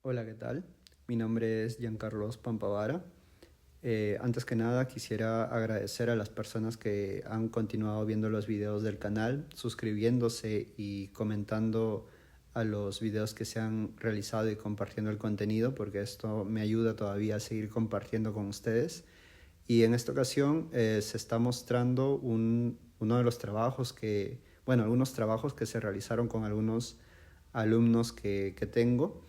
Hola, ¿qué tal? Mi nombre es Giancarlos Pampavara. Antes que nada quisiera agradecer a las personas que han continuado viendo los videos del canal, suscribiéndose y comentando a los videos que se han realizado y compartiendo el contenido, porque esto me ayuda todavía a seguir compartiendo con ustedes. Y en esta ocasión se está mostrando uno de los trabajos algunos trabajos que se realizaron con algunos alumnos que tengo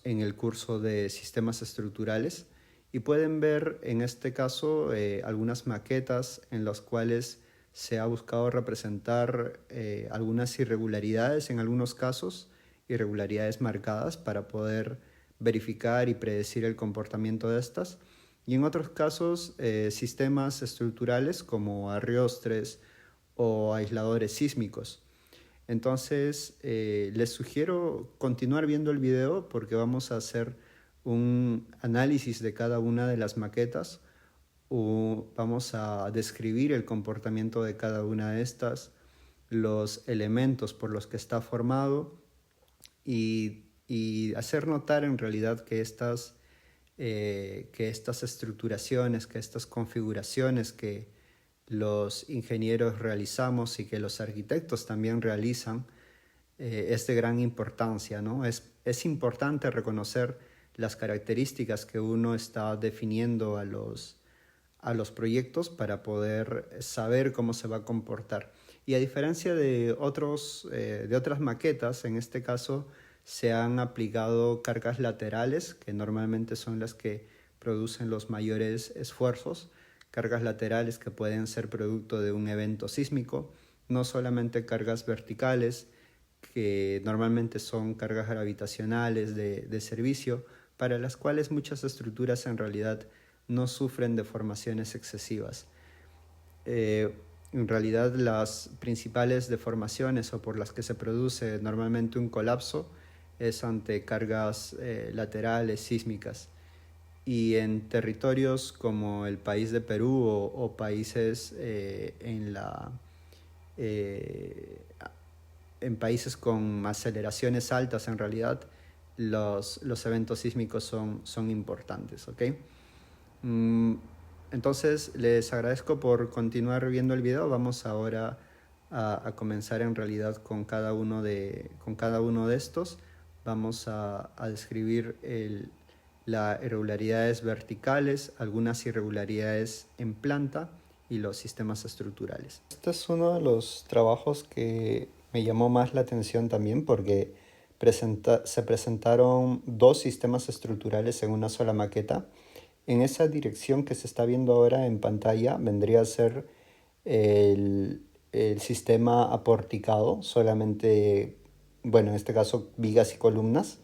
en el curso de sistemas estructurales, y pueden ver en este caso algunas maquetas en las cuales se ha buscado representar algunas irregularidades en algunos casos, irregularidades marcadas para poder verificar y predecir el comportamiento de estas, y en otros casos sistemas estructurales como arrestres o aisladores sísmicos. Entonces, les sugiero continuar viendo el video porque vamos a hacer un análisis de cada una de las maquetas, o vamos a describir el comportamiento de cada una de estas, los elementos por los que está formado, y hacer notar en realidad que estas estructuraciones, que estas configuraciones que los ingenieros realizamos y que los arquitectos también realizan, es de gran importancia, ¿no? Es importante reconocer las características que uno está definiendo a los proyectos para poder saber cómo se va a comportar. Y a diferencia de otras maquetas, en este caso se han aplicado cargas laterales, que normalmente son las que producen los mayores esfuerzos, cargas laterales que pueden ser producto de un evento sísmico, no solamente cargas verticales, que normalmente son cargas gravitacionales de servicio, para las cuales muchas estructuras en realidad no sufren deformaciones excesivas. En realidad las principales deformaciones o por las que se produce normalmente un colapso es ante cargas laterales sísmicas. Y en territorios como el país de Perú o países en países con aceleraciones altas, en realidad los eventos sísmicos son importantes, ¿ok? Entonces les agradezco por continuar viendo el video. Vamos ahora a comenzar en realidad con cada uno de estos. Vamos a describir las irregularidades verticales, algunas irregularidades en planta y los sistemas estructurales. Este es uno de los trabajos que me llamó más la atención también porque se presentaron dos sistemas estructurales en una sola maqueta. En esa dirección que se está viendo ahora en pantalla vendría a ser el sistema aporticado, solamente, bueno, en este caso vigas y columnas,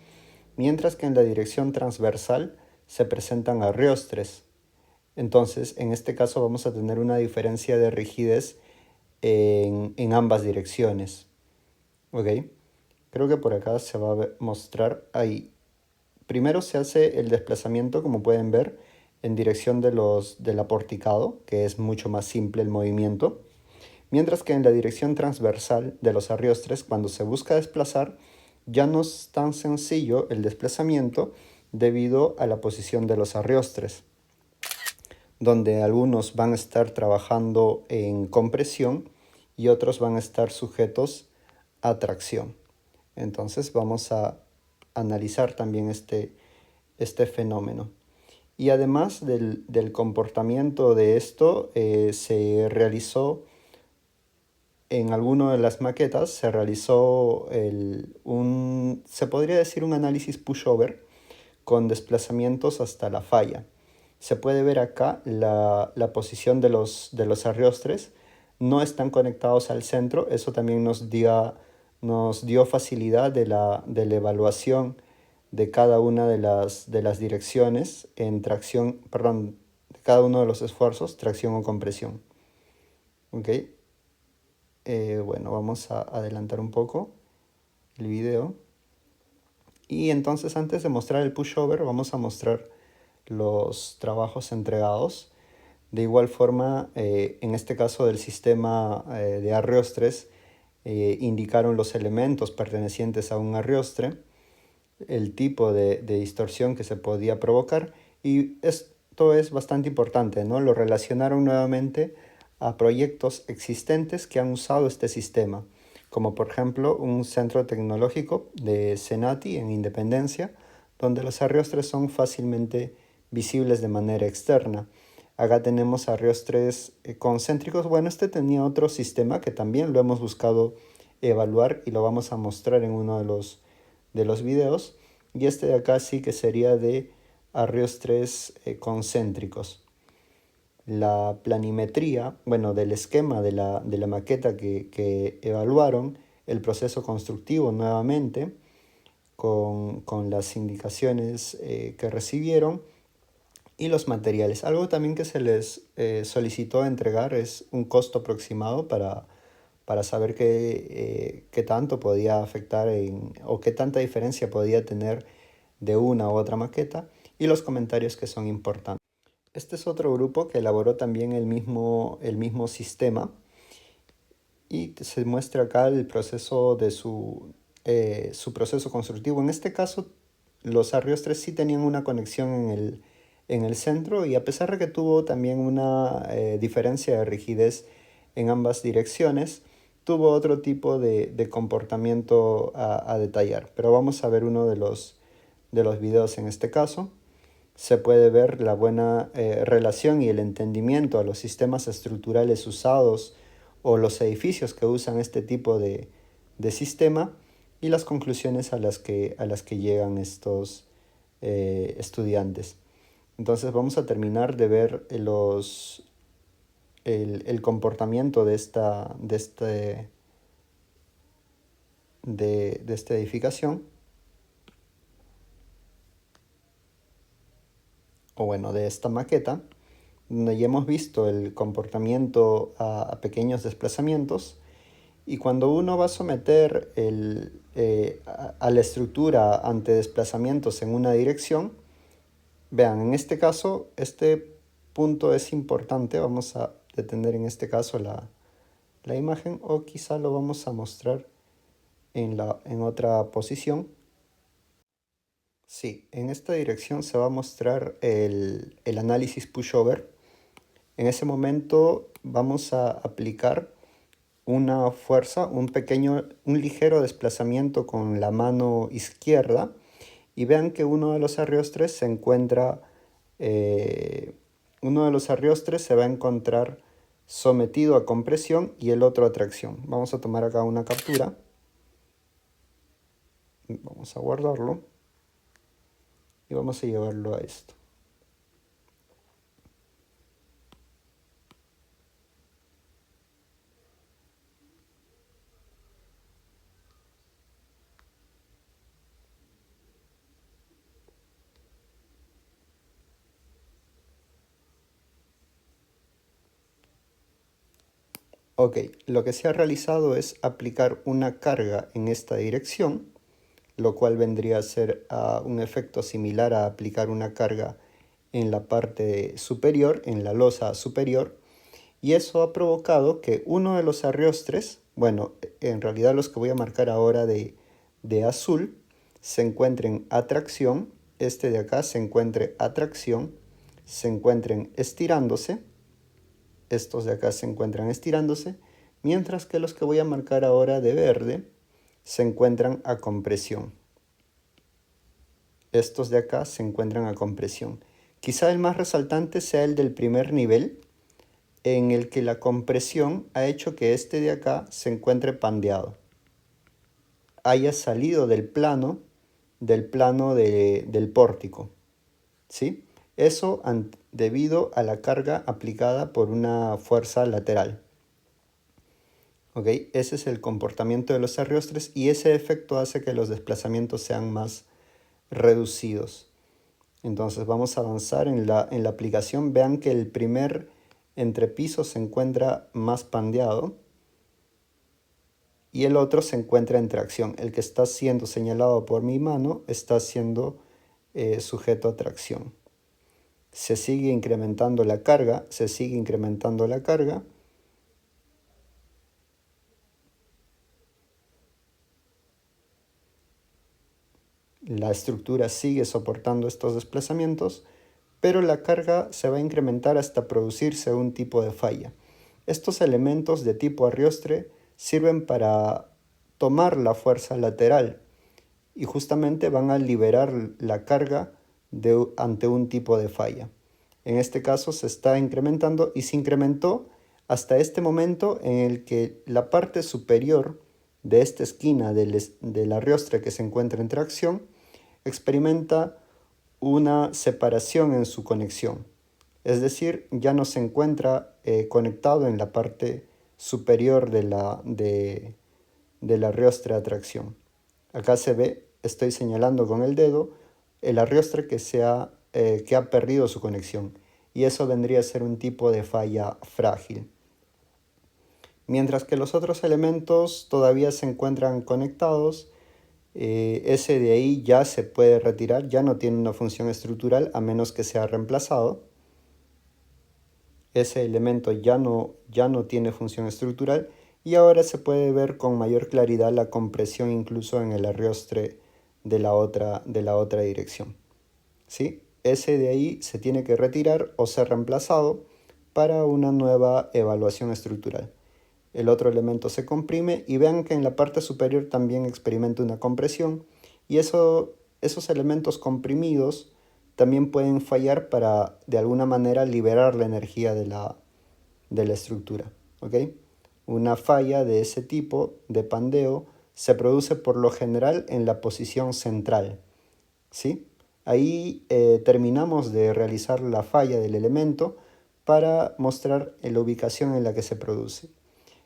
mientras que en la dirección transversal se presentan arrestres. Entonces, en este caso vamos a tener una diferencia de rigidez en ambas direcciones. ¿Ok? Creo que por acá se va a mostrar ahí. Primero se hace el desplazamiento, como pueden ver, en dirección del aporticado, que es mucho más simple el movimiento. Mientras que en la dirección transversal de los arrestres, cuando se busca desplazar, ya no es tan sencillo el desplazamiento debido a la posición de los arrestres, donde algunos van a estar trabajando en compresión y otros van a estar sujetos a tracción. Entonces vamos a analizar también este fenómeno. Y además del comportamiento de esto, se realizó en alguna de las maquetas, se realizó se podría decir un análisis pushover con desplazamientos hasta la falla. Se puede ver acá la posición de los arrestres. No están conectados al centro. Eso también nos dio facilidad de la evaluación de cada una de las direcciones en tracción, perdón, de cada uno de los esfuerzos, tracción o compresión. ¿Ok? Bueno, vamos a adelantar un poco el video. Y entonces, antes de mostrar el pushover, vamos a mostrar los trabajos entregados. De igual forma, en este caso del sistema de arrestres, indicaron los elementos pertenecientes a un arrestre, el tipo de distorsión que se podía provocar, y esto es bastante importante, ¿no? Lo relacionaron nuevamente a proyectos existentes que han usado este sistema, como por ejemplo un centro tecnológico de Senati en Independencia, donde los arrestres son fácilmente visibles de manera externa. Acá tenemos arrestres concéntricos. Bueno, este tenía otro sistema que también lo hemos buscado evaluar y lo vamos a mostrar en uno de los videos. Y este de acá sí que sería de arrestres concéntricos. La planimetría, bueno, del esquema de la maqueta que evaluaron, el proceso constructivo nuevamente, con las indicaciones que recibieron y los materiales. Algo también que se les solicitó entregar es un costo aproximado para saber qué tanto podía afectar o qué tanta diferencia podía tener de una u otra maqueta y los comentarios que son importantes. Este es otro grupo que elaboró también el mismo sistema y se muestra acá el proceso de su proceso constructivo. En este caso, los arrestres sí tenían una conexión en el centro y a pesar de que tuvo también una diferencia de rigidez en ambas direcciones, tuvo otro tipo de comportamiento a detallar. Pero vamos a ver uno de los videos en este caso. Se puede ver la buena relación y el entendimiento a los sistemas estructurales usados o los edificios que usan este tipo de sistema y las conclusiones a las que llegan estos estudiantes. Entonces vamos a terminar de ver el comportamiento de esta edificación, o bueno, de esta maqueta, donde ya hemos visto el comportamiento a pequeños desplazamientos. Y cuando uno va a someter a la estructura ante desplazamientos en una dirección, vean, en este caso, este punto es importante. Vamos a detener en este caso la imagen o quizá lo vamos a mostrar en otra posición. Sí, en esta dirección se va a mostrar el análisis pushover. En ese momento vamos a aplicar una fuerza, un ligero desplazamiento con la mano izquierda y vean que uno de los arrestres se va a encontrar sometido a compresión y el otro a tracción. Vamos a tomar acá una captura. Vamos a guardarlo y vamos a llevarlo a esto. Ok, lo que se ha realizado es aplicar una carga en esta dirección, lo cual vendría a ser un efecto similar a aplicar una carga en la parte superior, en la losa superior, y eso ha provocado que uno de los arrestres, bueno, en realidad los que voy a marcar ahora de azul, se encuentren a tracción, este de acá se encuentre a tracción, se encuentren estirándose, estos de acá se encuentran estirándose, mientras que los que voy a marcar ahora de verde se encuentran a compresión. Estos de acá se encuentran a compresión. Quizá el más resaltante sea el del primer nivel, en el que la compresión ha hecho que este de acá se encuentre pandeado, haya salido del plano del pórtico, ¿sí? Eso debido a la carga aplicada por una fuerza lateral. ¿Ok? Ese es el comportamiento de los arrestres y ese efecto hace que los desplazamientos sean más reducidos. Entonces vamos a avanzar en la aplicación. Vean que el primer entrepiso se encuentra más pandeado y el otro se encuentra en tracción. El que está siendo señalado por mi mano está siendo sujeto a tracción. se sigue incrementando la carga, se sigue incrementando la carga. La estructura sigue soportando estos desplazamientos, pero la carga se va a incrementar hasta producirse un tipo de falla. Estos elementos de tipo Arioste sirven para tomar la fuerza lateral y justamente van a liberar la carga ante un tipo de falla. En este caso se está incrementando y se incrementó hasta este momento en el que la parte superior de esta esquina del Arioste que se encuentra en tracción experimenta una separación en su conexión. Es decir, ya no se encuentra conectado en la parte superior de la riostra de tracción. Acá se ve, estoy señalando con el dedo, el arriostre que ha perdido su conexión. Y eso vendría a ser un tipo de falla frágil. Mientras que los otros elementos todavía se encuentran conectados, ese de ahí ya se puede retirar, ya no tiene una función estructural a menos que sea reemplazado. Ese elemento ya no tiene función estructural y ahora se puede ver con mayor claridad la compresión incluso en el arriostre de la otra dirección. ¿Sí? Ese de ahí se tiene que retirar o ser reemplazado para una nueva evaluación estructural. El otro elemento se comprime y vean que en la parte superior también experimenta una compresión y esos elementos comprimidos también pueden fallar para de alguna manera liberar la energía de la estructura. ¿Ok? Una falla de ese tipo de pandeo se produce por lo general en la posición central. ¿Sí? Ahí terminamos de realizar la falla del elemento para mostrar la ubicación en la que se produce.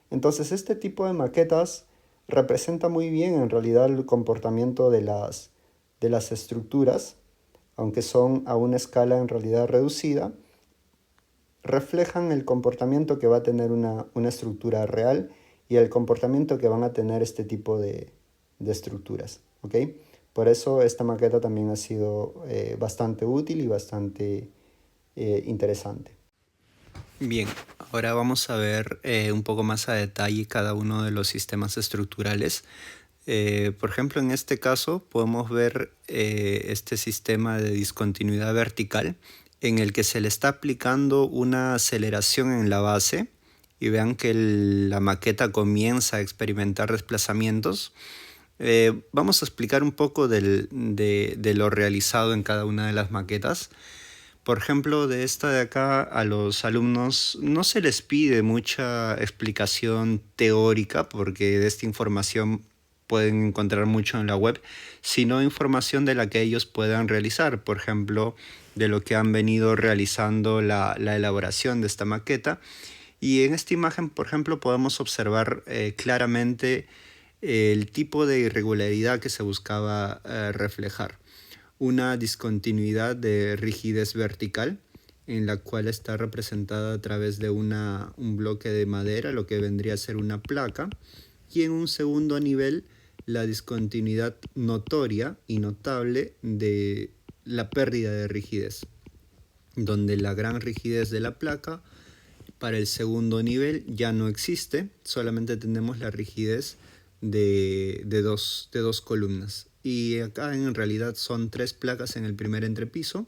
Entonces este tipo de maquetas representa muy bien en realidad el comportamiento de las estructuras, aunque son a una escala en realidad reducida, reflejan el comportamiento que va a tener una estructura real y el comportamiento que van a tener este tipo de estructuras. ¿Ok? Por eso esta maqueta también ha sido bastante útil y bastante interesante. Bien, ahora vamos a ver un poco más a detalle cada uno de los sistemas estructurales. Por ejemplo, en este caso podemos ver este sistema de discontinuidad vertical en el que se le está aplicando una aceleración en la base y vean que la maqueta comienza a experimentar desplazamientos. Vamos a explicar un poco de lo realizado en cada una de las maquetas. Por ejemplo, de esta de acá a los alumnos no se les pide mucha explicación teórica porque de esta información pueden encontrar mucho en la web, sino información de la que ellos puedan realizar, por ejemplo, de lo que han venido realizando la elaboración de esta maqueta. Y en esta imagen, por ejemplo, podemos observar claramente el tipo de irregularidad que se buscaba reflejar. Una discontinuidad de rigidez vertical en la cual está representada a través de un bloque de madera, lo que vendría a ser una placa, y en un segundo nivel la discontinuidad notoria y notable de la pérdida de rigidez, donde la gran rigidez de la placa para el segundo nivel ya no existe, solamente tenemos la rigidez de dos columnas. Y acá en realidad son 3 placas en el primer entrepiso,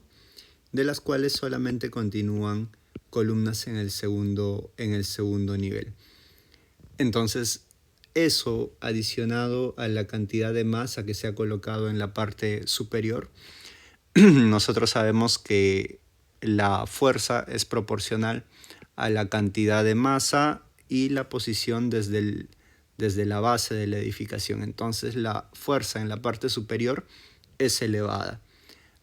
de las cuales solamente continúan columnas en el segundo nivel. Entonces, eso adicionado a la cantidad de masa que se ha colocado en la parte superior, nosotros sabemos que la fuerza es proporcional a la cantidad de masa y la posición desde la base de la edificación. Entonces la fuerza en la parte superior es elevada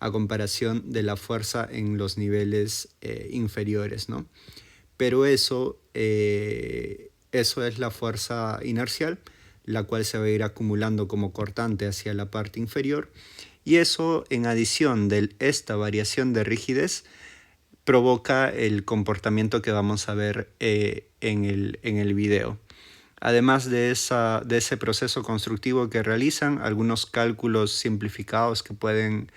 a comparación de la fuerza en los niveles inferiores, ¿no? Pero eso es la fuerza inercial, la cual se va a ir acumulando como cortante hacia la parte inferior, y eso en adición de esta variación de rigidez provoca el comportamiento que vamos a ver en el video. Además de ese proceso constructivo que realizan, algunos cálculos simplificados que pueden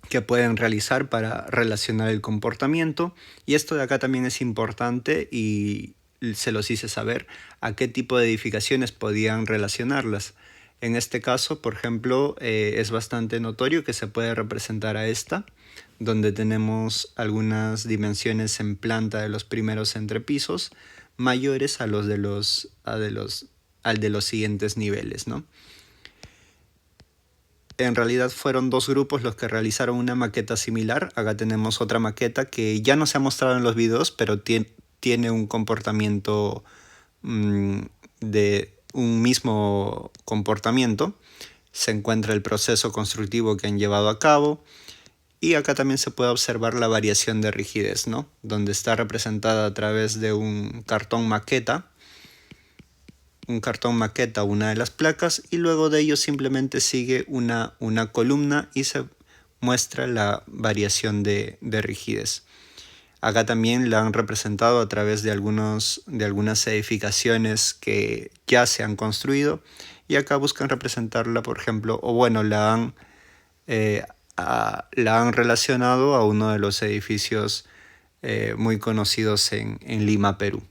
que pueden realizar para relacionar el comportamiento. Y esto de acá también es importante y se los hice saber a qué tipo de edificaciones podían relacionarlas. En este caso, por ejemplo, es bastante notorio que se puede representar a esta, donde tenemos algunas dimensiones en planta de los primeros entrepisos mayores a los de al de los siguientes niveles, ¿no? En realidad fueron dos grupos los que realizaron una maqueta similar. Acá tenemos otra maqueta que ya no se ha mostrado en los videos, pero tiene un comportamiento de un mismo comportamiento. Se encuentra el proceso constructivo que han llevado a cabo. Y acá también se puede observar la variación de rigidez, ¿no? Donde está representada a través de un cartón maqueta una de las placas, y luego de ello simplemente sigue una columna y se muestra la variación de rigidez. Acá también la han representado a través de algunas edificaciones que ya se han construido, y acá buscan representarla, por ejemplo, o bueno, la han relacionado a uno de los edificios muy conocidos en Lima, Perú.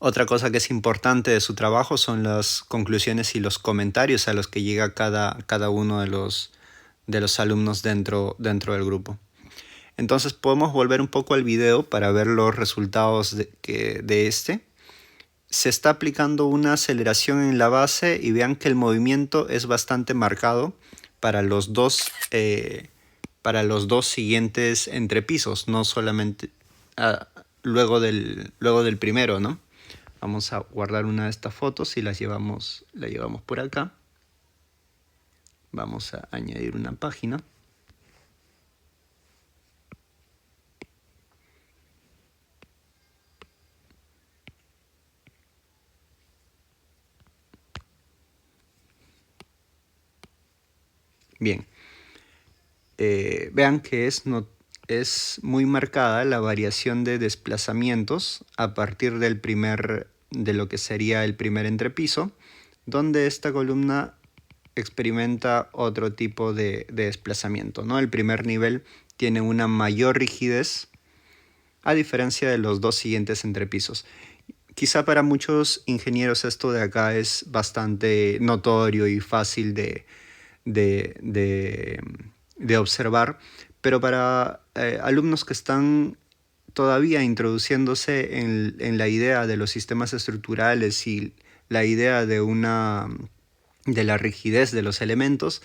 Otra cosa que es importante de su trabajo son las conclusiones y los comentarios a los que llega cada uno de los alumnos dentro del grupo. Entonces podemos volver un poco al video para ver los resultados de este. Se está aplicando una aceleración en la base y vean que el movimiento es bastante marcado para los dos siguientes entrepisos, no solamente luego del primero, ¿no? Vamos a guardar una de estas fotos y la llevamos por acá. Vamos a añadir una página. Bien. Vean que es muy marcada la variación de desplazamientos a partir de lo que sería el primer entrepiso, donde esta columna experimenta otro tipo de desplazamiento, ¿no? El primer nivel tiene una mayor rigidez a diferencia de los dos siguientes entrepisos. Quizá para muchos ingenieros esto de acá es bastante notorio y fácil de observar, pero para alumnos que están todavía introduciéndose en la idea de los sistemas estructurales y la idea de la rigidez de los elementos,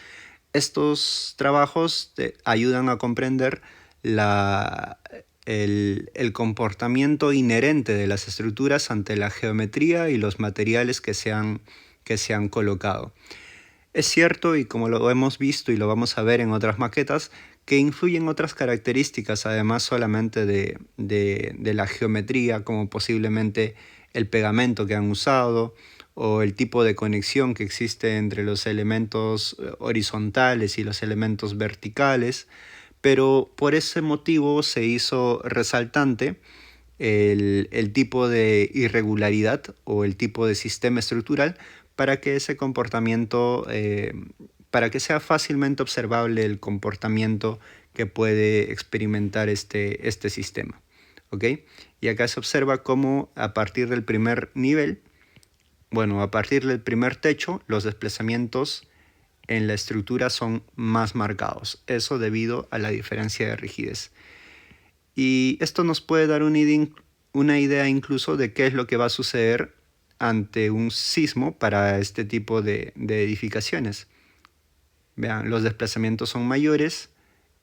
estos trabajos te ayudan a comprender el comportamiento inherente de las estructuras ante la geometría y los materiales que se han colocado. Es cierto, y como lo hemos visto y lo vamos a ver en otras maquetas, que influyen otras características, además solamente de la geometría, como posiblemente el pegamento que han usado o el tipo de conexión que existe entre los elementos horizontales y los elementos verticales, pero por ese motivo se hizo resaltante el tipo de irregularidad o el tipo de sistema estructural para que ese comportamiento, para que sea fácilmente observable el comportamiento que puede experimentar este sistema. ¿Ok? Y acá se observa cómo a partir del primer nivel, a partir del primer techo, los desplazamientos en la estructura son más marcados. Eso debido a la diferencia de rigidez. Y esto nos puede dar una idea incluso de qué es lo que va a suceder ante un sismo para este tipo de edificaciones. Vean, los desplazamientos son mayores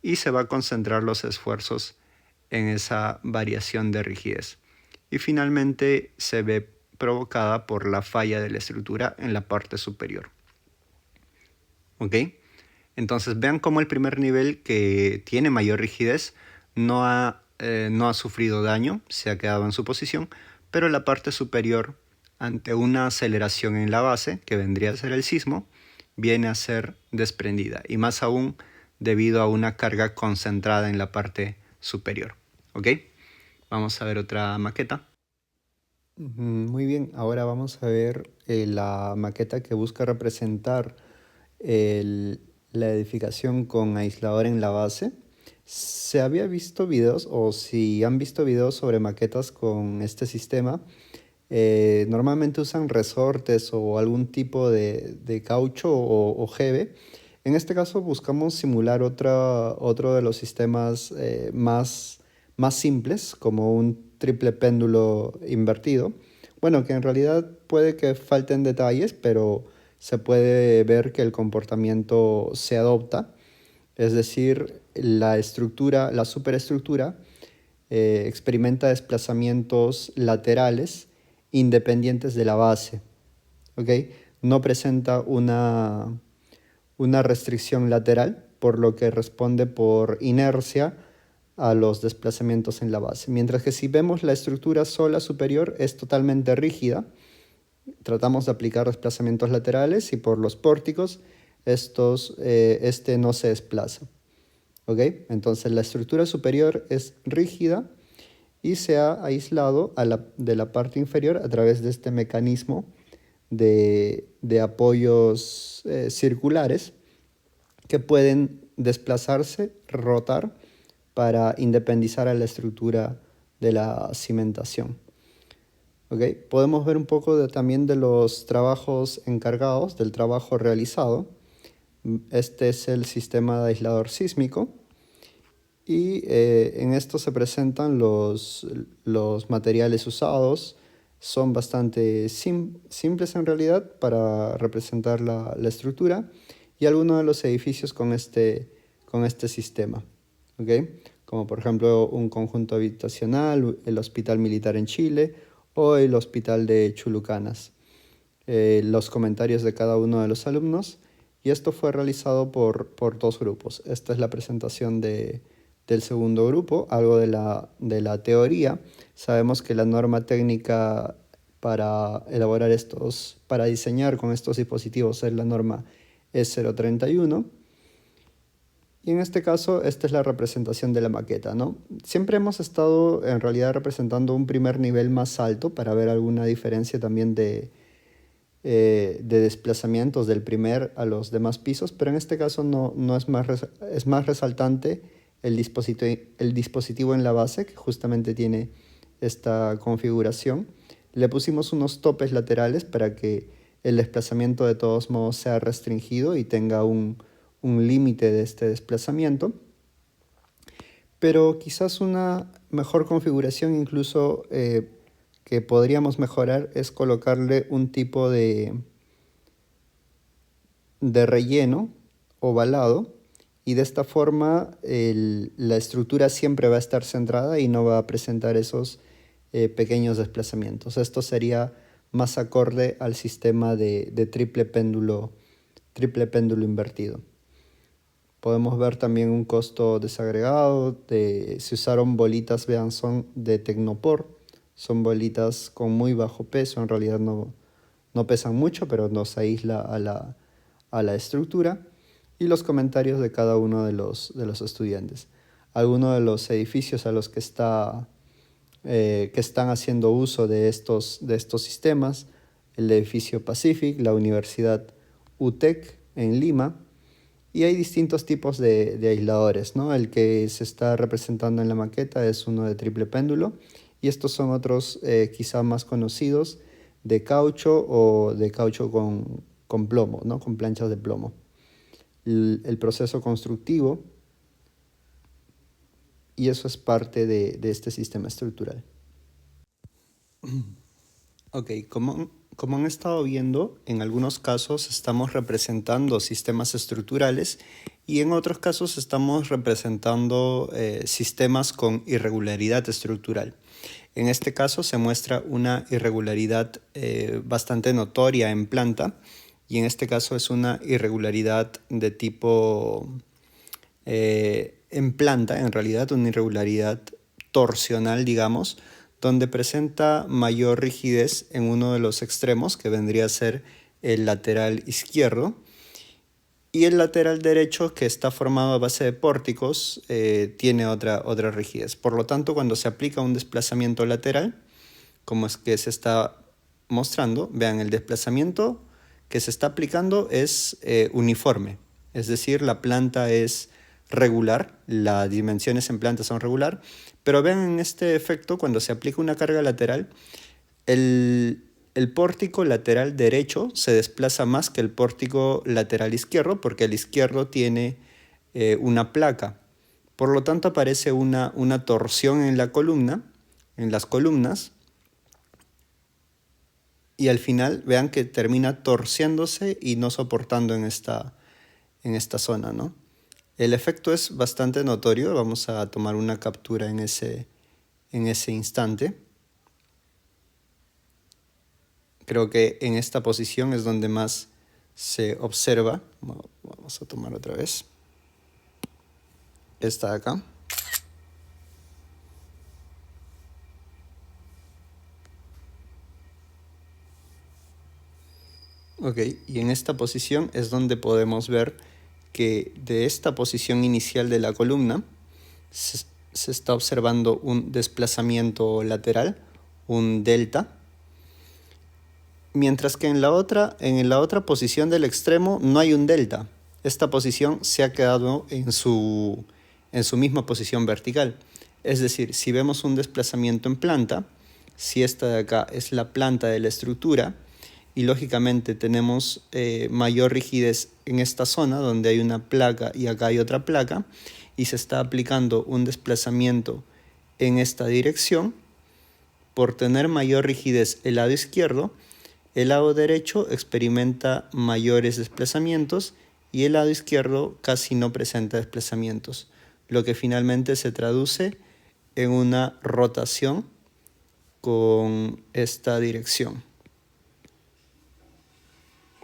y se va a concentrar los esfuerzos en esa variación de rigidez. Y finalmente se ve provocada por la falla de la estructura en la parte superior. ¿Ok? Entonces vean cómo el primer nivel, que tiene mayor rigidez, no ha sufrido daño, se ha quedado en su posición, pero la parte superior, ante una aceleración en la base, que vendría a ser el sismo, viene a ser desprendida, y más aún debido a una carga concentrada en la parte superior. ¿Ok? Vamos a ver otra maqueta. Muy bien, ahora vamos a ver la maqueta que busca representar la edificación con aislador en la base. Se había visto videos, o si han visto videos sobre maquetas con este sistema, normalmente usan resortes o algún tipo de caucho o jeve. En este caso buscamos simular otro de los sistemas más simples, como un triple péndulo invertido. Bueno, que en realidad puede que falten detalles, pero se puede ver que el comportamiento se adopta. Es decir, la superestructura experimenta desplazamientos laterales independientes de la base. ¿Ok? No presenta una restricción lateral, por lo que responde por inercia a los desplazamientos en la base. Mientras que si vemos la estructura sola superior es totalmente rígida, tratamos de aplicar desplazamientos laterales y por los pórticos este no se desplaza. ¿Ok? Entonces la estructura superior es rígida y se ha aislado de la parte inferior a través de este mecanismo de apoyos circulares que pueden desplazarse, rotar para independizar a la estructura de la cimentación. ¿Okay? Podemos ver un poco también de los trabajos encargados, del trabajo realizado. Este es el sistema de aislador sísmico y en esto se presentan los materiales usados. Son bastante simples en realidad para representar la estructura y algunos de los edificios con este sistema. ¿Okay? Como por ejemplo un conjunto habitacional, el Hospital Militar en Chile o el Hospital de Chulucanas. Los comentarios de cada uno de los alumnos, y esto fue realizado por dos grupos. Esta es la presentación del segundo grupo, algo de la teoría. Sabemos que la norma técnica para elaborar para diseñar con estos dispositivos es la norma E031. Y en este caso, esta es la representación de la maqueta, ¿no? Siempre hemos estado en realidad representando un primer nivel más alto para ver alguna diferencia también de desplazamientos del primer a los demás pisos, pero en este caso no es más resaltante el dispositivo en la base, que justamente tiene esta configuración. Le pusimos unos topes laterales para que el desplazamiento de todos modos sea restringido y tenga un límite de este desplazamiento. Pero quizás una mejor configuración incluso que podríamos mejorar es colocarle un tipo de relleno ovalado, y de esta forma la estructura siempre va a estar centrada y no va a presentar esos pequeños desplazamientos. Esto sería más acorde al sistema de triple péndulo invertido. Podemos ver también un costo desagregado. Se usaron bolitas, vean, son de Tecnopor. Son bolitas con muy bajo peso, en realidad no pesan mucho, pero nos aísla a la estructura. Y los comentarios de cada uno de los estudiantes. Algunos de los edificios a los que están haciendo uso de estos sistemas: el edificio Pacific, la Universidad UTEC en Lima. Y hay distintos tipos de aisladores, ¿no? El que se está representando en la maqueta es uno de triple péndulo, y estos son otros quizá más conocidos, de caucho o de caucho con plomo, ¿no? Con planchas de plomo. El proceso constructivo, y eso es parte de este sistema estructural. Ok, como han estado viendo, en algunos casos estamos representando sistemas estructurales y en otros casos estamos representando sistemas con irregularidad estructural. En este caso se muestra una irregularidad bastante notoria en planta, y en este caso es una irregularidad de tipo en planta, en realidad una irregularidad torsional, digamos, donde presenta mayor rigidez en uno de los extremos, que vendría a ser el lateral izquierdo, y el lateral derecho, que está formado a base de pórticos, tiene otra rigidez. Por lo tanto, cuando se aplica un desplazamiento lateral, como es que se está mostrando, vean, el desplazamiento que se está aplicando es uniforme, Es decir, la planta es regular, las dimensiones en planta son regular, pero vean en este efecto, cuando se aplica una carga lateral, el pórtico lateral derecho se desplaza más que el pórtico lateral izquierdo, porque el izquierdo tiene una placa. Por lo tanto, aparece una torsión en la columna, en las columnas, y al final vean que termina torciéndose y no soportando en esta zona, ¿no? El efecto es bastante notorio. Vamos a tomar una captura en ese instante. Creo que en esta posición es donde más se observa. Vamos a tomar otra vez. Esta de acá. Ok, y en esta posición es donde podemos ver que de esta posición inicial de la columna se está observando un desplazamiento lateral, un delta, mientras que en la otra posición del extremo no hay un delta. Esta posición se ha quedado en su misma posición vertical. Es decir, si vemos un desplazamiento en planta, si esta de acá es la planta de la estructura, y lógicamente tenemos mayor rigidez en esta zona donde hay una placa y acá hay otra placa, y se está aplicando un desplazamiento en esta dirección. Por tener mayor rigidez el lado izquierdo, el lado derecho experimenta mayores desplazamientos y el lado izquierdo casi no presenta desplazamientos, lo que finalmente se traduce en una rotación con esta dirección.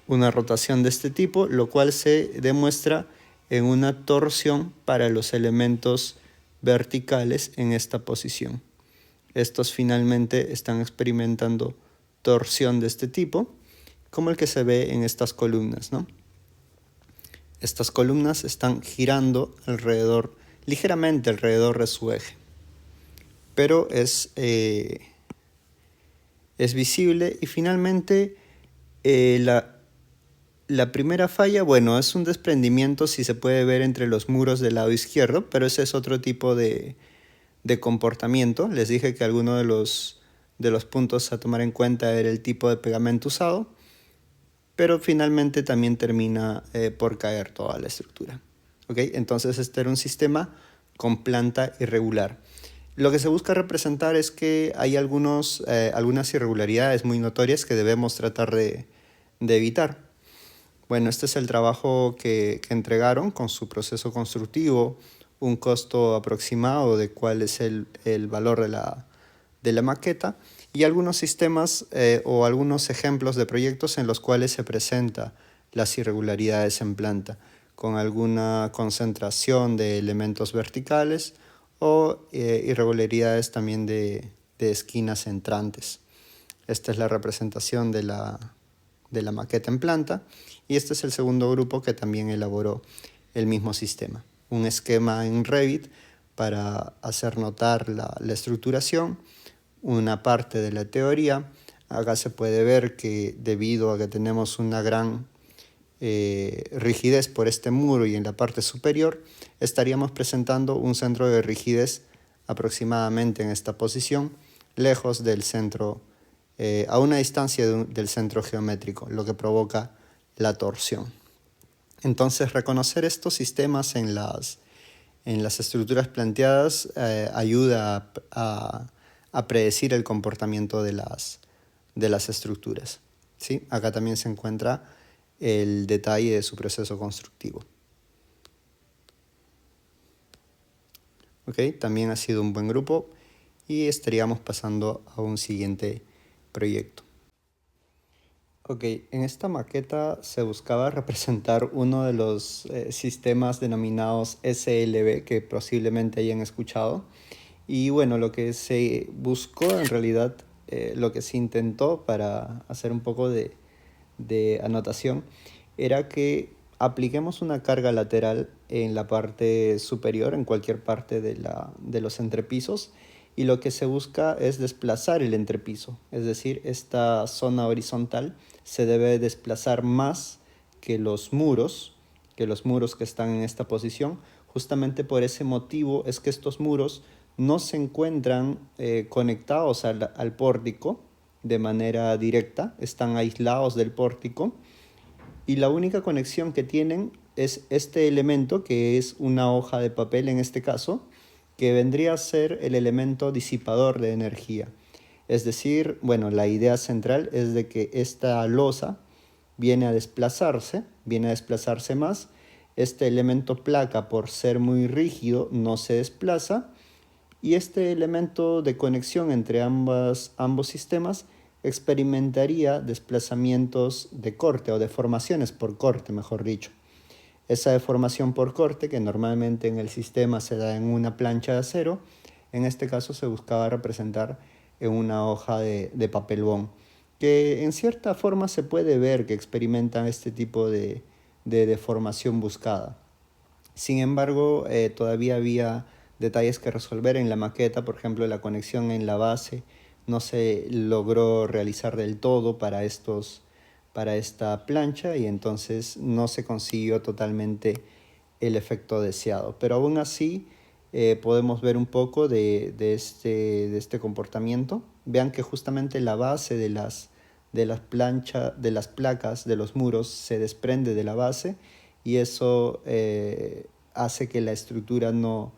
Una rotación de este tipo, lo cual se demuestra en una torsión para los elementos verticales en esta posición. Estos finalmente están experimentando torsión de este tipo, como el que se ve en estas columnas, ¿no? Estas columnas están girando ligeramente alrededor de su eje, pero es visible. Y finalmente la primera falla, bueno, es un desprendimiento, si se puede ver, entre los muros del lado izquierdo, pero ese es otro tipo de comportamiento. Les dije que alguno de los puntos a tomar en cuenta era el tipo de pegamento usado, pero finalmente también termina por caer toda la estructura. ¿Okay? Entonces este era un sistema con planta irregular. Lo que se busca representar es que hay algunas irregularidades muy notorias que debemos tratar de evitar. Bueno, este es el trabajo que entregaron con su proceso constructivo, un costo aproximado de cuál es el valor de la maqueta, y algunos sistemas o algunos ejemplos de proyectos en los cuales se presenta las irregularidades en planta, con alguna concentración de elementos verticales o irregularidades también de esquinas entrantes. Esta es la representación de la maqueta en planta, y este es el segundo grupo que también elaboró el mismo sistema. Un esquema en Revit para hacer notar la estructuración, una parte de la teoría. Acá se puede ver que debido a que tenemos una gran rigidez por este muro y en la parte superior, estaríamos presentando un centro de rigidez aproximadamente en esta posición, lejos del centro, a una distancia del centro geométrico, lo que provoca la torsión. Entonces, reconocer estos sistemas en las estructuras planteadas ayuda a predecir el comportamiento de las estructuras, ¿sí? Acá también se encuentra el detalle de su proceso constructivo. Okay, también ha sido un buen grupo y estaríamos pasando a un siguiente proyecto. Ok, en esta maqueta se buscaba representar uno de los sistemas denominados SLB que posiblemente hayan escuchado. Y bueno, lo que se buscó en realidad, lo que se intentó para hacer un poco de anotación, era que apliquemos una carga lateral en la parte superior, en cualquier parte de los entrepisos, y lo que se busca es desplazar el entrepiso, es decir, esta zona horizontal se debe desplazar más que los muros que los muros que están en esta posición. Justamente por ese motivo es que estos muros no se encuentran conectados al pórtico de manera directa, están aislados del pórtico y la única conexión que tienen es este elemento, que es una hoja de papel en este caso, que vendría a ser el elemento disipador de energía. Es decir, bueno, la idea central es de que esta losa viene a desplazarse más. Este elemento placa, por ser muy rígido, no se desplaza y este elemento de conexión entre ambos sistemas experimentaría desplazamientos de corte o deformaciones por corte, mejor dicho. Esa deformación por corte, que normalmente en el sistema se da en una plancha de acero, en este caso se buscaba representar en una hoja de papel bond, que en cierta forma se puede ver que experimentan este tipo de deformación buscada. Sin embargo, todavía había detalles que resolver en la maqueta, por ejemplo, la conexión en la base no se logró realizar del todo para esta plancha y entonces no se consiguió totalmente el efecto deseado. Pero aún así podemos ver un poco de este comportamiento. Vean que justamente la base de las placas, de los muros, se desprende de la base y eso hace que la estructura no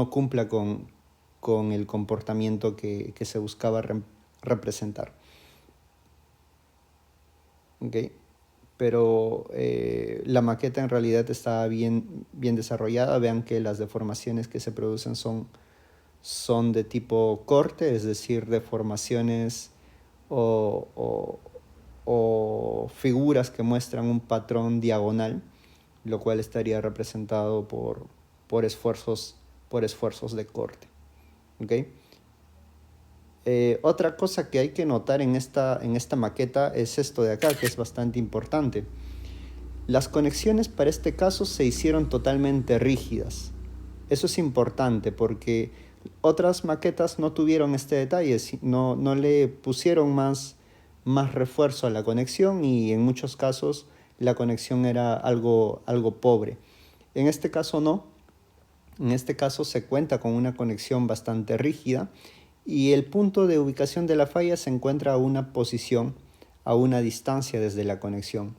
cumpla con el comportamiento que se buscaba representar. ¿Okay? Pero la maqueta en realidad está bien desarrollada. Vean que las deformaciones que se producen son de tipo corte, es decir, deformaciones o figuras que muestran un patrón diagonal, lo cual estaría representado por esfuerzos de corte. ¿Okay? Otra cosa que hay que notar en esta maqueta es esto de acá, que es bastante importante. Las conexiones para este caso se hicieron totalmente rígidas. Eso es importante porque otras maquetas no tuvieron este detalle, no le pusieron más refuerzo a la conexión y en muchos casos la conexión era algo pobre. En este caso no. En este caso se cuenta con una conexión bastante rígida y el punto de ubicación de la falla se encuentra a una posición, a una distancia desde la conexión.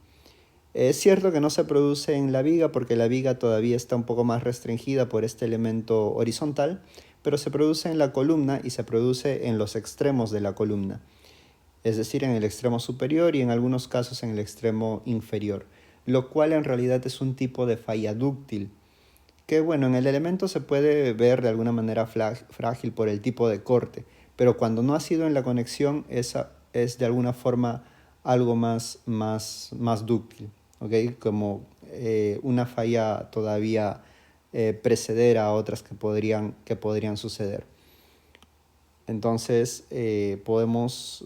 Es cierto que no se produce en la viga porque la viga todavía está un poco más restringida por este elemento horizontal, pero se produce en la columna y se produce en los extremos de la columna, es decir, en el extremo superior y en algunos casos en el extremo inferior, lo cual en realidad es un tipo de falla dúctil, que bueno, en el elemento se puede ver de alguna manera frágil por el tipo de corte, pero cuando no ha sido en la conexión esa es de alguna forma algo más dúctil, ¿okay? Como una falla todavía precedera a otras que podrían suceder. Entonces podemos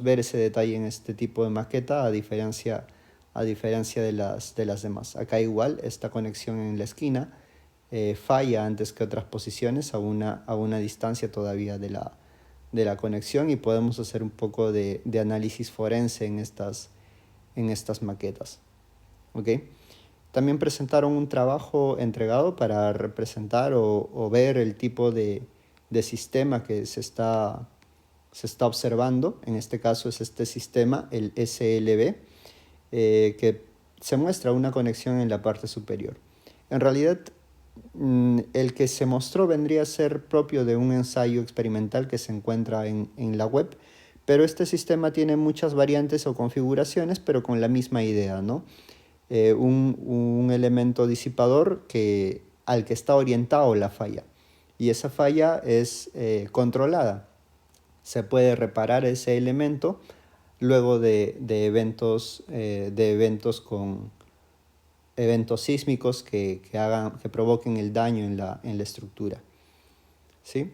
ver ese detalle en este tipo de maqueta a diferencia de las demás. Acá igual esta conexión en la esquina falla antes que otras posiciones a una distancia todavía de la conexión y podemos hacer un poco de análisis forense en estas maquetas. ¿Okay? También presentaron un trabajo entregado para representar o ver el tipo de sistema que se está observando. En este caso es este sistema, el SLB, que se muestra una conexión en la parte superior. En realidad, el que se mostró vendría a ser propio de un ensayo experimental que se encuentra en la web, pero este sistema tiene muchas variantes o configuraciones, pero con la misma idea, ¿no? Un elemento disipador al que está orientado la falla, y esa falla es controlada. Se puede reparar ese elemento luego de eventos sísmicos que provoquen el daño en la estructura. ¿Sí?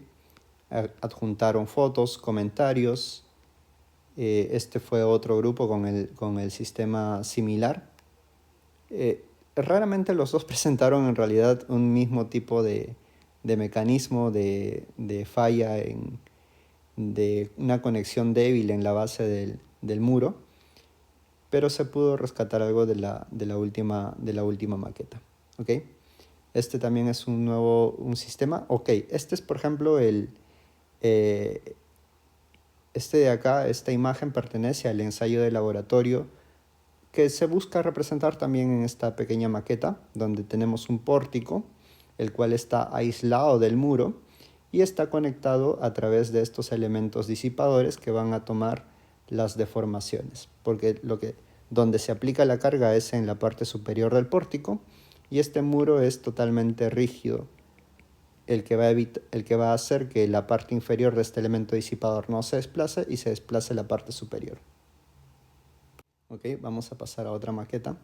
Adjuntaron fotos, comentarios. Este fue otro grupo con el sistema similar. Raramente los dos presentaron en realidad un mismo tipo de mecanismo de falla, de una conexión débil en la base del muro. pero se pudo rescatar algo de la última maqueta. ¿Ok? Este también es un sistema. Ok, este es por ejemplo este de acá, esta imagen pertenece al ensayo de laboratorio que se busca representar también en esta pequeña maqueta, donde tenemos un pórtico, el cual está aislado del muro y está conectado a través de estos elementos disipadores que van a tomar las deformaciones, porque donde se aplica la carga es en la parte superior del pórtico y este muro es totalmente rígido, el que va a hacer que la parte inferior de este elemento disipador no se desplace y se desplace la parte superior. Ok, vamos a pasar a otra maqueta.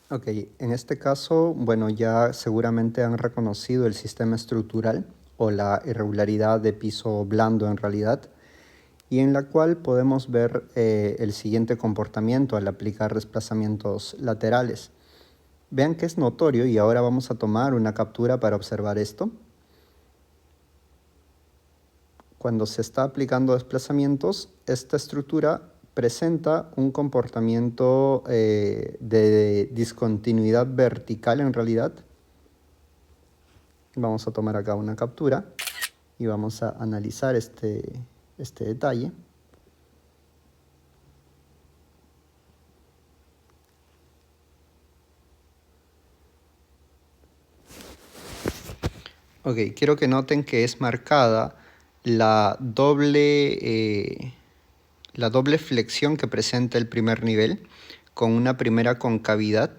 Ok, en este caso, bueno, ya seguramente han reconocido el sistema estructural o la irregularidad de piso blando en realidad, y en la cual podemos ver el siguiente comportamiento al aplicar desplazamientos laterales. Vean que es notorio y ahora vamos a tomar una captura para observar esto. Cuando se está aplicando desplazamientos, esta estructura presenta un comportamiento de discontinuidad vertical en realidad. Vamos a tomar acá una captura y vamos a analizar este detalle. Ok, quiero que noten que es marcada la doble flexión que presenta el primer nivel con una primera concavidad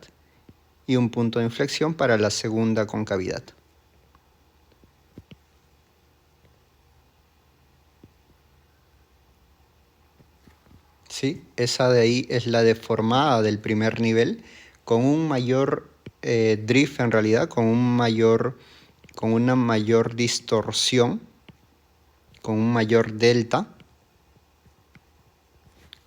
y un punto de inflexión para la segunda concavidad. ¿Sí? Esa de ahí es la deformada del primer nivel con un mayor drift en realidad, con una mayor distorsión, con un mayor delta,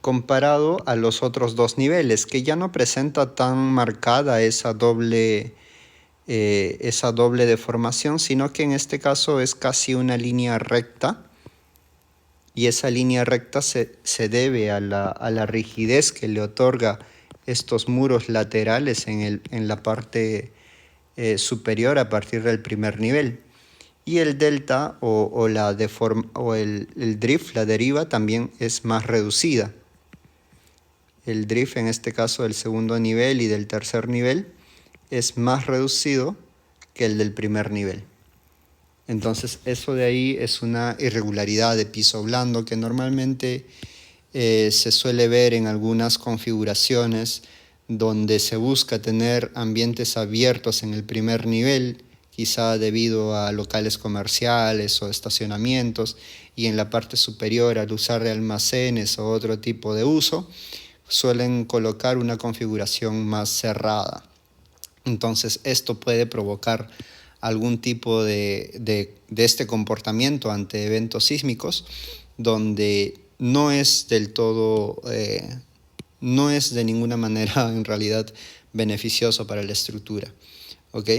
comparado a los otros dos niveles, que ya no presenta tan marcada esa doble deformación, sino que en este caso es casi una línea recta, y esa línea recta se debe a la rigidez que le otorga estos muros laterales en la parte superior a partir del primer nivel. Y el delta el drift, la deriva, también es más reducida. El drift en este caso del segundo nivel y del tercer nivel es más reducido que el del primer nivel. Entonces eso de ahí es una irregularidad de piso blando que normalmente se suele ver en algunas configuraciones donde se busca tener ambientes abiertos en el primer nivel, quizá debido a locales comerciales o estacionamientos, y en la parte superior al usar de almacenes o otro tipo de uso, suelen colocar una configuración más cerrada. Entonces esto puede provocar algún tipo de este comportamiento ante eventos sísmicos, donde no es del todo, no es de ninguna manera en realidad beneficioso para la estructura. ¿Ok?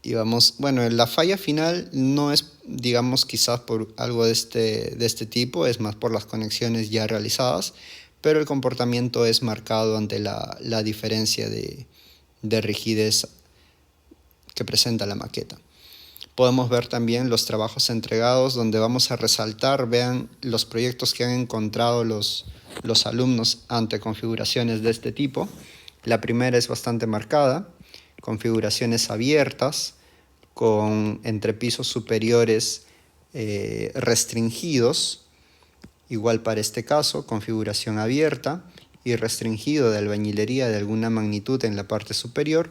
Y vamos, bueno, la falla final no es, digamos, quizás por algo de este tipo, es más por las conexiones ya realizadas, pero el comportamiento es marcado ante la diferencia de rigidez que presenta la maqueta. Podemos ver también los trabajos entregados, donde vamos a resaltar, vean los proyectos que han encontrado los alumnos ante configuraciones de este tipo. La primera es bastante marcada, configuraciones abiertas con entrepisos superiores restringidos. Igual para este caso, configuración abierta y restringido de albañilería de alguna magnitud en la parte superior,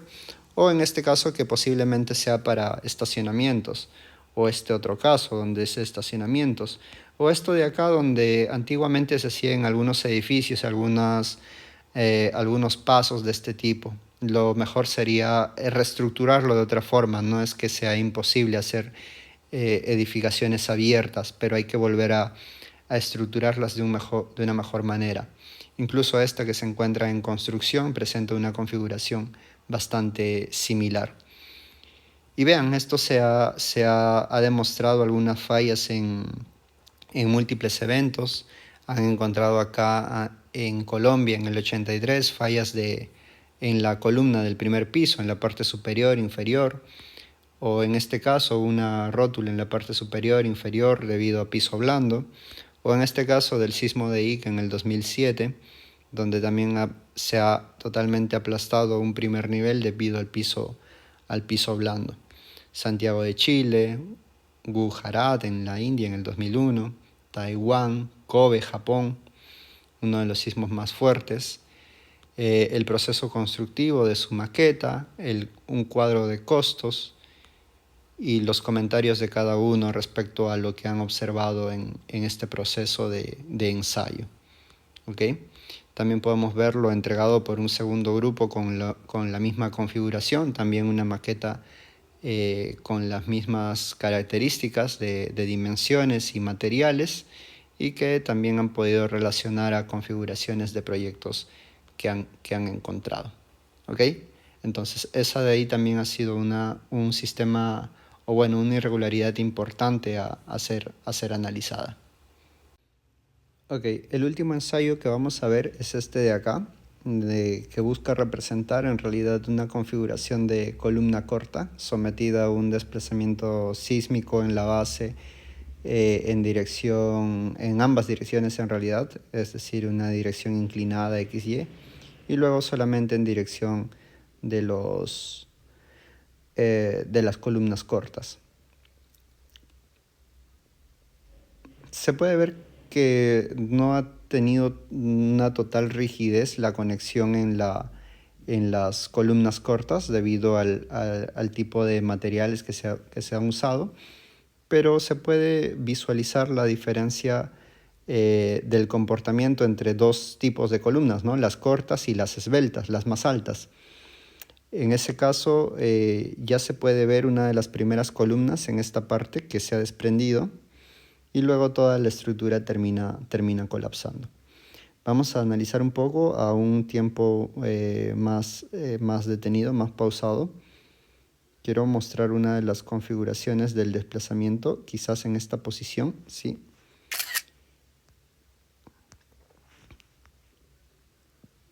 o en este caso que posiblemente sea para estacionamientos, o este otro caso donde es estacionamientos, o esto de acá donde antiguamente se hacía en algunos edificios, algunos pasos de este tipo. Lo mejor sería reestructurarlo de otra forma, no es que sea imposible hacer edificaciones abiertas, pero hay que volver a estructurarlas de una mejor manera. Incluso esta que se encuentra en construcción presenta una configuración bastante similar. Y vean, esto se ha demostrado algunas fallas en múltiples eventos. Han encontrado acá en Colombia en el 83 fallas en la columna del primer piso, en la parte superior, inferior, o en este caso una rótula en la parte superior, inferior debido a piso blando, o en este caso del sismo de Ica en el 2007, donde también se ha totalmente aplastado un primer nivel debido al piso blando. Santiago de Chile, Gujarat en la India en el 2001, Taiwán, Kobe, Japón, uno de los sismos más fuertes, el proceso constructivo de su maqueta, un cuadro de costos y los comentarios de cada uno respecto a lo que han observado en este proceso de ensayo. ¿Okay? También podemos verlo entregado por un segundo grupo con la misma configuración, también una maqueta con las mismas características de dimensiones y materiales, y que también han podido relacionar a configuraciones de proyectos que han encontrado. ¿Ok? Entonces esa de ahí también ha sido un sistema, o bueno, una irregularidad importante a ser analizada. Ok, el último ensayo que vamos a ver es este de acá, que busca representar en realidad una configuración de columna corta sometida a un desplazamiento sísmico en la base en ambas direcciones en realidad, es decir, una dirección inclinada XY y luego solamente en dirección de las columnas cortas. Se puede ver que no ha tenido una total rigidez la conexión en las columnas cortas debido al tipo de materiales que se han usado, pero se puede visualizar la diferencia del comportamiento entre dos tipos de columnas, ¿no? Las cortas y las esbeltas, las más altas. En ese caso ya se puede ver una de las primeras columnas en esta parte que se ha desprendido y luego toda la estructura termina colapsando. Vamos a analizar un poco a un tiempo más detenido, más pausado. Quiero mostrar una de las configuraciones del desplazamiento, quizás en esta posición, ¿sí?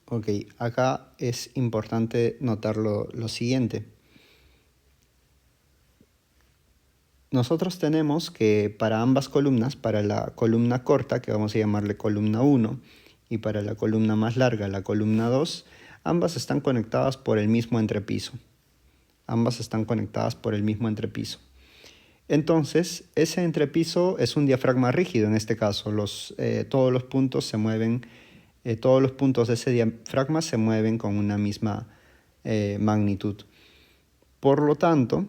Ok, acá es importante notar lo siguiente. Nosotros tenemos que para ambas columnas, para la columna corta, que vamos a llamarle columna 1, y para la columna más larga, la columna 2, ambas están conectadas por el mismo entrepiso. Entonces, ese entrepiso es un diafragma rígido en este caso. Todos los puntos se mueven, todos los puntos de ese diafragma se mueven con una misma magnitud. Por lo tanto,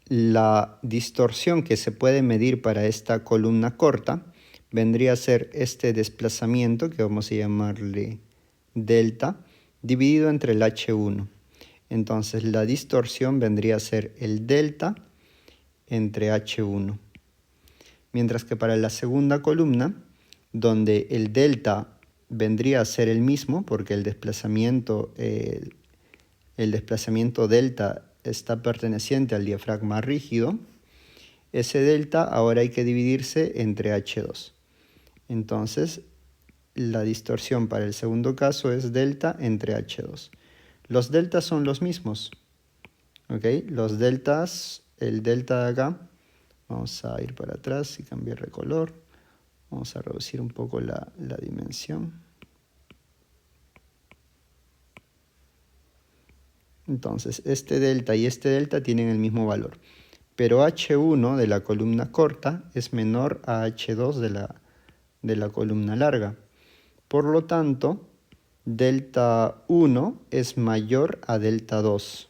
la distorsión que se puede medir para esta columna corta vendría a ser este desplazamiento, que vamos a llamarle delta, dividido entre el H1. Entonces la distorsión vendría a ser el delta entre H1. Mientras que para la segunda columna, donde el delta vendría a ser el mismo, porque el desplazamiento delta está perteneciente al diafragma rígido, ese delta ahora hay que dividirse entre H2. Entonces, la distorsión para el segundo caso es delta entre H2. Los deltas son los mismos. ¿Ok? Los deltas, el delta de acá, vamos a ir para atrás y cambiar de color. Vamos a reducir un poco la dimensión. Entonces, este delta y este delta tienen el mismo valor. Pero H1 de la columna corta es menor a H2 de la columna larga. Por lo tanto, delta 1 es mayor a delta 2.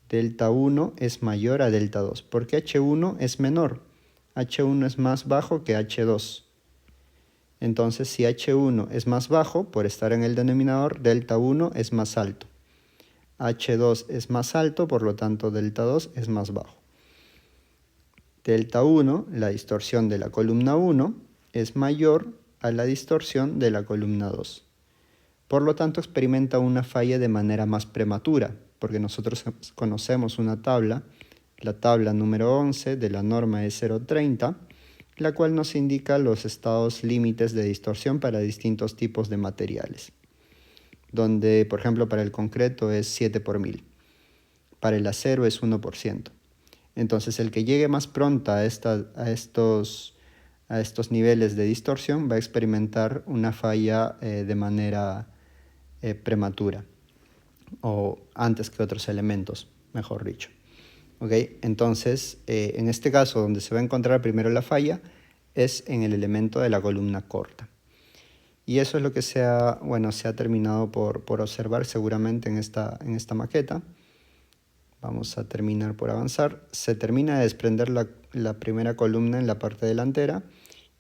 Delta 1 es mayor a delta 2, porque H1 es menor. H1 es más bajo que H2. Entonces, si H1 es más bajo, por estar en el denominador, delta 1 es más alto. H2 es más alto, por lo tanto delta 2 es más bajo. Delta 1, la distorsión de la columna 1, es mayor a la distorsión de la columna 2. Por lo tanto, experimenta una falla de manera más prematura, porque nosotros conocemos una tabla, la tabla número 11 de la norma E030, la cual nos indica los estados límites de distorsión para distintos tipos de materiales, donde, por ejemplo, para el concreto es 7 por 1000, para el acero es 1%. Entonces, el que llegue más pronto a estos niveles de distorsión va a experimentar una falla de manera prematura, o antes que otros elementos, mejor dicho. ¿Okay? Entonces, en este caso, donde se va a encontrar primero la falla es en el elemento de la columna corta. Y eso es lo que se ha terminado por observar seguramente en esta maqueta. Vamos a terminar por avanzar. Se termina de desprender la primera columna en la parte delantera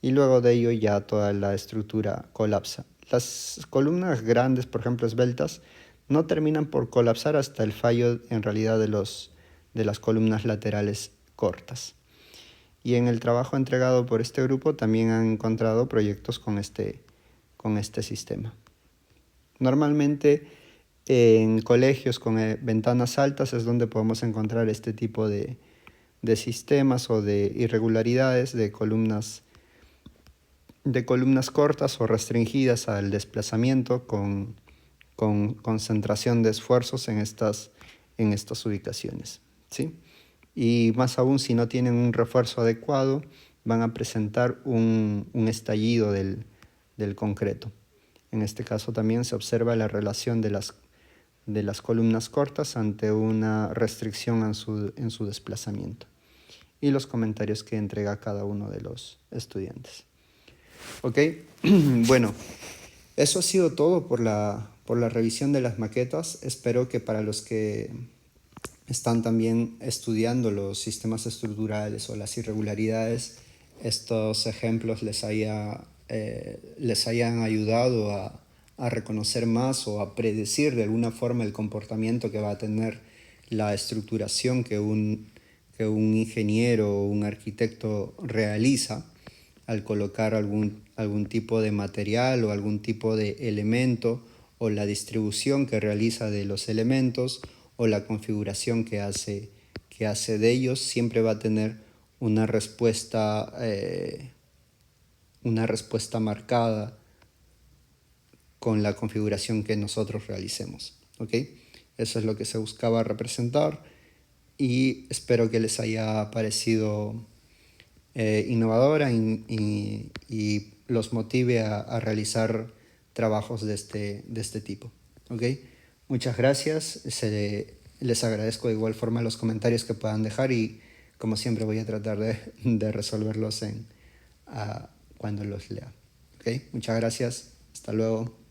y luego de ello ya toda la estructura colapsa. Las columnas grandes, por ejemplo esbeltas, no terminan por colapsar hasta el fallo en realidad de las columnas laterales cortas. Y en el trabajo entregado por este grupo también han encontrado proyectos con este sistema. Normalmente en colegios con ventanas altas es donde podemos encontrar este tipo de sistemas o de irregularidades de columnas cortas o restringidas al desplazamiento con concentración de esfuerzos en estas ubicaciones, ¿sí? Y más aún, si no tienen un refuerzo adecuado, van a presentar un estallido del concreto. En este caso también se observa la relación de las columnas cortas ante una restricción en su desplazamiento. Y los comentarios que entrega cada uno de los estudiantes. Ok, bueno, eso ha sido todo por la revisión de las maquetas. Espero que para los que están también estudiando los sistemas estructurales o las irregularidades, estos ejemplos les hayan ayudado a reconocer más o a predecir de alguna forma el comportamiento que va a tener la estructuración que un ingeniero o un arquitecto realiza al colocar algún tipo de material o algún tipo de elemento, o la distribución que realiza de los elementos o la configuración que hace de ellos, siempre va a tener una respuesta marcada con la configuración que nosotros realicemos. ¿Okay? Eso es lo que se buscaba representar y espero que les haya parecido innovadora y los motive a realizar trabajos de este tipo. ¿Okay? Muchas gracias. Les agradezco de igual forma los comentarios que puedan dejar y como siempre voy a tratar de resolverlos cuando los lea. ¿Okay? Muchas gracias. Hasta luego.